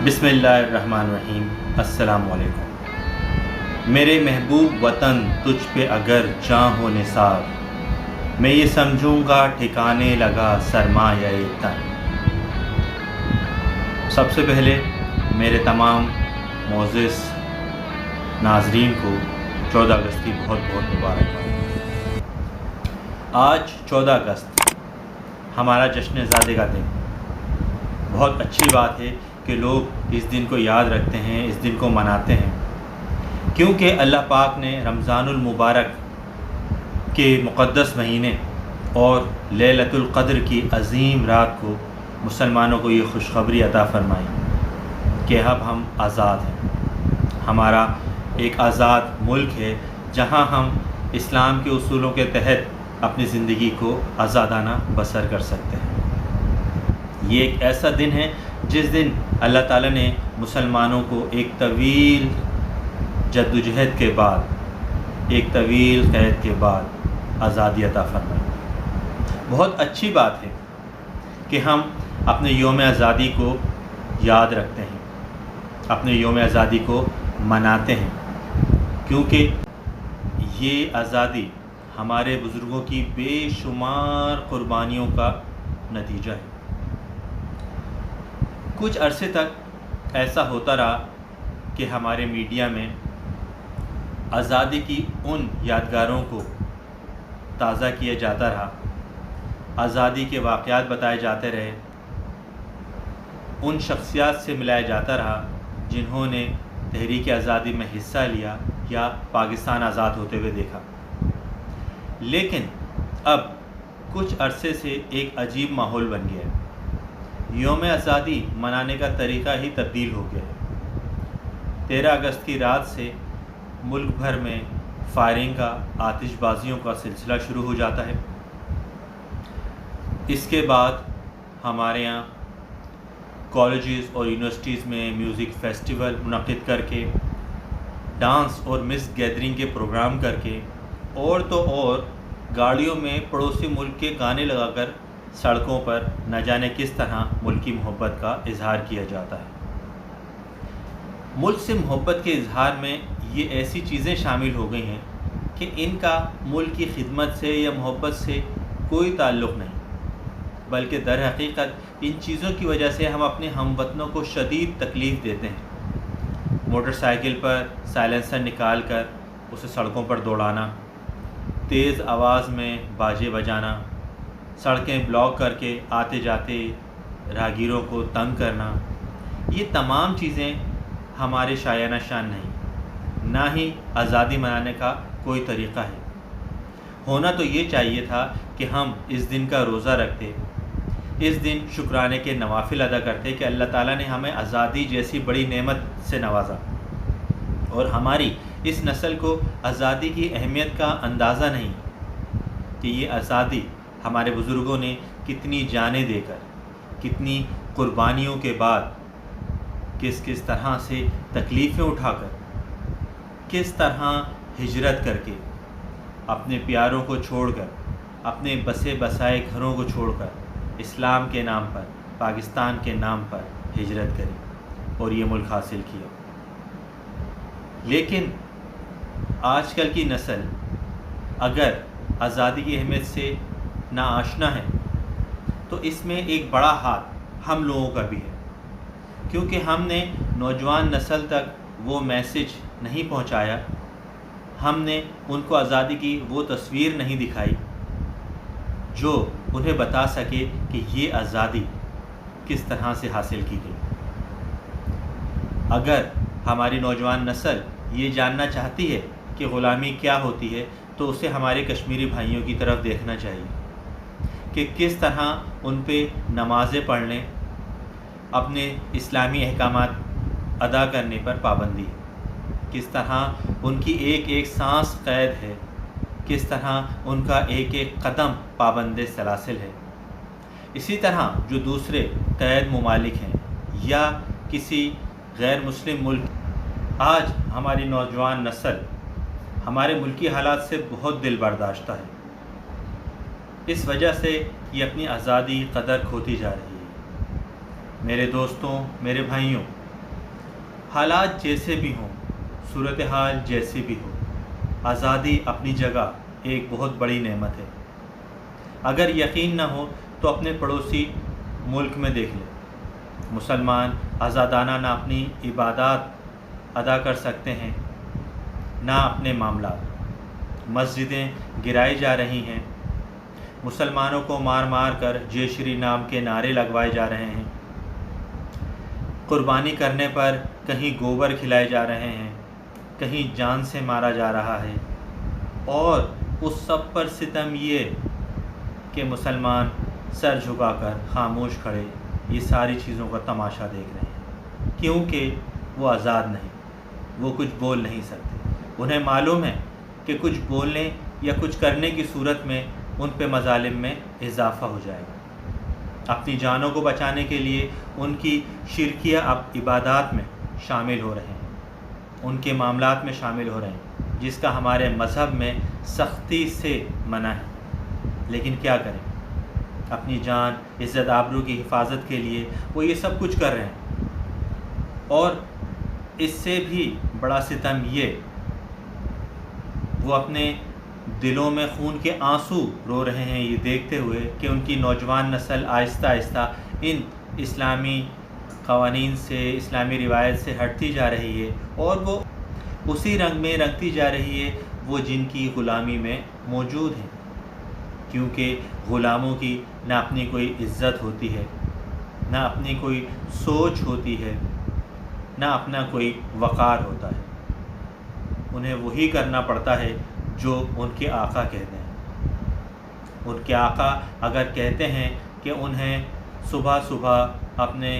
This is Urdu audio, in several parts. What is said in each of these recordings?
بسم اللہ الرحمن الرحیم۔ السلام علیکم۔ میرے محبوب وطن تجھ پہ اگر جاں ہو نثار، میں یہ سمجھوں گا ٹھکانے لگا سرمایہ تن۔ سب سے پہلے میرے تمام معزز ناظرین کو 14 اگست کی بہت بہت مبارکباد۔ آج 14 اگست ہمارا جشن آزادی کا دن۔ بہت اچھی بات ہے کہ لوگ اس دن کو یاد رکھتے ہیں، اس دن کو مناتے ہیں، کیونکہ اللہ پاک نے رمضان المبارک کے مقدس مہینے اور لیلۃ القدر کی عظیم رات کو مسلمانوں کو یہ خوشخبری عطا فرمائی کہ اب ہم آزاد ہیں۔ ہمارا ایک آزاد ملک ہے جہاں ہم اسلام کے اصولوں کے تحت اپنی زندگی کو آزادانہ بسر کر سکتے ہیں۔ یہ ایک ایسا دن ہے جس دن اللہ تعالیٰ نے مسلمانوں کو ایک طویل جدوجہد کے بعد، ایک طویل قید کے بعد آزادی عطا فرمائی۔ بہت اچھی بات ہے کہ ہم اپنے یوم آزادی کو یاد رکھتے ہیں، اپنے یوم آزادی کو مناتے ہیں، کیونکہ یہ آزادی ہمارے بزرگوں کی بے شمار قربانیوں کا نتیجہ ہے۔ کچھ عرصے تک ایسا ہوتا رہا کہ ہمارے میڈیا میں آزادی کی ان یادگاروں کو تازہ کیا جاتا رہا، آزادی کے واقعات بتائے جاتے رہے، ان شخصیات سے ملایا جاتا رہا جنہوں نے تحریک آزادی میں حصہ لیا یا پاکستان آزاد ہوتے ہوئے دیکھا۔ لیکن اب کچھ عرصے سے ایک عجیب ماحول بن گیا ہے۔ یوم آزادی منانے کا طریقہ ہی تبدیل ہو گیا ہے۔ 13 اگست کی رات سے ملک بھر میں فائرنگ کا، آتش بازیوں کا سلسلہ شروع ہو جاتا ہے۔ اس کے بعد ہمارے یہاں کالجز اور یونیورسٹیز میں میوزک فیسٹیول منعقد کر کے، ڈانس اور مس گیدرنگ کے پروگرام کر کے، اور تو اور گاڑیوں میں پڑوسی ملک کے گانے لگا کر سڑکوں پر نہ جانے کس طرح ملکی محبت کا اظہار کیا جاتا ہے۔ ملک سے محبت کے اظہار میں یہ ایسی چیزیں شامل ہو گئی ہیں کہ ان کا ملک کی خدمت سے یا محبت سے کوئی تعلق نہیں، بلکہ در حقیقت ان چیزوں کی وجہ سے ہم اپنے ہم وطنوں کو شدید تکلیف دیتے ہیں۔ موٹر سائیکل پر سائلنسر نکال کر اسے سڑکوں پر دوڑانا، تیز آواز میں باجے بجانا، سڑکیں بلاک کر کے آتے جاتے راہگیروں کو تنگ کرنا، یہ تمام چیزیں ہمارے شایانہ شان نہیں، نہ ہی آزادی منانے کا کوئی طریقہ ہے۔ ہونا تو یہ چاہیے تھا کہ ہم اس دن کا روزہ رکھتے، اس دن شکرانے کے نوافل ادا کرتے کہ اللہ تعالیٰ نے ہمیں آزادی جیسی بڑی نعمت سے نوازا، اور ہماری اس نسل کو آزادی کی اہمیت کا اندازہ نہیں کہ یہ آزادی ہمارے بزرگوں نے کتنی جانیں دے کر، کتنی قربانیوں کے بعد، کس طرح سے تکلیفیں اٹھا کر، کس طرح ہجرت کر کے، اپنے پیاروں کو چھوڑ کر، اپنے بسے بسائے گھروں کو چھوڑ کر اسلام کے نام پر، پاکستان کے نام پر ہجرت کری اور یہ ملک حاصل کیا۔ لیکن آج کل کی نسل اگر آزادی کی اہمیت سے ناآشنا ہے تو اس میں ایک بڑا ہاتھ ہم لوگوں کا بھی ہے، کیونکہ ہم نے نوجوان نسل تک وہ میسج نہیں پہنچایا، ہم نے ان کو آزادی کی وہ تصویر نہیں دکھائی جو انہیں بتا سکے کہ یہ آزادی کس طرح سے حاصل کی گئی۔ اگر ہماری نوجوان نسل یہ جاننا چاہتی ہے کہ غلامی کیا ہوتی ہے تو اسے ہمارے کشمیری بھائیوں کی طرف دیکھنا چاہیے کہ کس طرح ان پہ نمازیں پڑھنے، اپنے اسلامی احکامات ادا کرنے پر پابندی ہے، کس طرح ان کی ایک ایک سانس قید ہے، کس طرح ان کا ایک ایک قدم پابند سلاسل ہے۔ اسی طرح جو دوسرے قید ممالک ہیں یا کسی غیر مسلم ملک، آج ہماری نوجوان نسل ہمارے ملکی حالات سے بہت دل برداشتہ ہے، اس وجہ سے یہ اپنی آزادی قدر کھوتی جا رہی ہے۔ میرے دوستوں، میرے بھائیوں، حالات جیسے بھی ہوں، صورتحال جیسی بھی ہو، آزادی اپنی جگہ ایک بہت بڑی نعمت ہے۔ اگر یقین نہ ہو تو اپنے پڑوسی ملک میں دیکھ لیں، مسلمان آزادانہ نہ اپنی عبادات ادا کر سکتے ہیں نہ اپنے معاملات، مسجدیں گرائی جا رہی ہیں، مسلمانوں کو مار مار کر جے شری نام کے نعرے لگوائے جا رہے ہیں، قربانی کرنے پر کہیں گوبر کھلائے جا رہے ہیں، کہیں جان سے مارا جا رہا ہے، اور اس سب پر ستم یہ کہ مسلمان سر جھکا کر خاموش کھڑے یہ ساری چیزوں کا تماشا دیکھ رہے ہیں، کیونکہ وہ آزاد نہیں، وہ کچھ بول نہیں سکتے۔ انہیں معلوم ہے کہ کچھ بولنے یا کچھ کرنے کی صورت میں ان پہ مظالم میں اضافہ ہو جائے گا۔ اپنی جانوں کو بچانے کے لیے ان کی شرکیہ عبادات میں شامل ہو رہے ہیں، ان کے معاملات میں شامل ہو رہے ہیں، جس کا ہمارے مذہب میں سختی سے منع ہے۔ لیکن کیا کریں، اپنی جان، عزت آبرو کی حفاظت کے لیے وہ یہ سب کچھ کر رہے ہیں، اور اس سے بھی بڑا ستم یہ وہ اپنے دلوں میں خون کے آنسو رو رہے ہیں یہ دیکھتے ہوئے کہ ان کی نوجوان نسل آہستہ آہستہ ان اسلامی قوانین سے، اسلامی روایت سے ہٹتی جا رہی ہے، اور وہ اسی رنگ میں رنگتی جا رہی ہے وہ جن کی غلامی میں موجود ہیں، کیونکہ غلاموں کی نہ اپنی کوئی عزت ہوتی ہے، نہ اپنی کوئی سوچ ہوتی ہے، نہ اپنا کوئی وقار ہوتا ہے۔ انہیں وہی کرنا پڑتا ہے جو ان کے آقا کہتے ہیں۔ ان کے آقا اگر کہتے ہیں کہ انہیں صبح صبح اپنے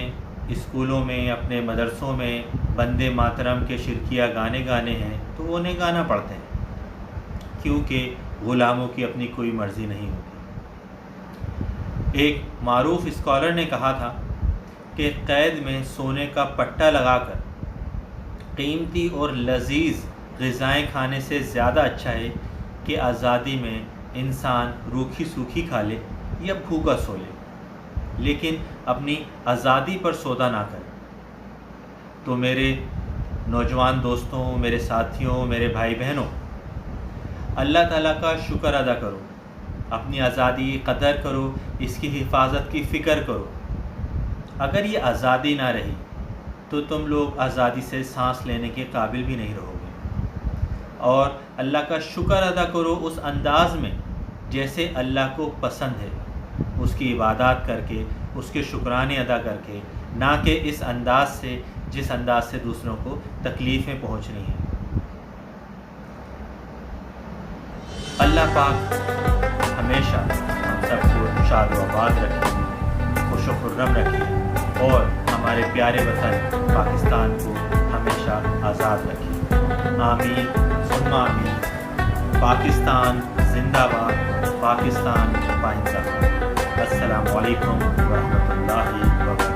اسکولوں میں، اپنے مدرسوں میں بندے ماترم کے شرکیہ گانے گانے ہیں تو وہ انہیں گانا پڑتے ہیں، کیونکہ غلاموں کی اپنی کوئی مرضی نہیں ہوتی۔ ایک معروف اسکالر نے کہا تھا کہ قید میں سونے کا پٹا لگا کر قیمتی اور لذیذ غذائیں کھانے سے زیادہ اچھا ہے کہ آزادی میں انسان روکھی سوکھی کھا لے یا بھوکا سو لے، لیکن اپنی آزادی پر سودا نہ کرے۔ تو میرے نوجوان دوستوں، میرے ساتھیوں، میرے بھائی بہنوں، اللہ تعالیٰ کا شکر ادا کرو، اپنی آزادی کی قدر کرو، اس کی حفاظت کی فکر کرو۔ اگر یہ آزادی نہ رہی تو تم لوگ آزادی سے سانس لینے کے قابل بھی نہیں رہو گے، اور اللہ کا شکر ادا کرو اس انداز میں جیسے اللہ کو پسند ہے، اس کی عبادات کر کے، اس کے شکرانے ادا کر کے، نہ کہ اس انداز سے جس انداز سے دوسروں کو تکلیفیں پہنچ رہی ہیں۔ اللہ پاک ہمیشہ ہم سب کو شاد و آباد رکھے، خوش و خرم رکھے، اور ہمارے پیارے وطن پاکستان کو ہمیشہ آزاد رکھے۔ آمین ثم آمین۔ پاکستان زندہ باد، پاکستان پائندہ۔ السلام علیکم ورحمۃ اللہ وبرکاتہ۔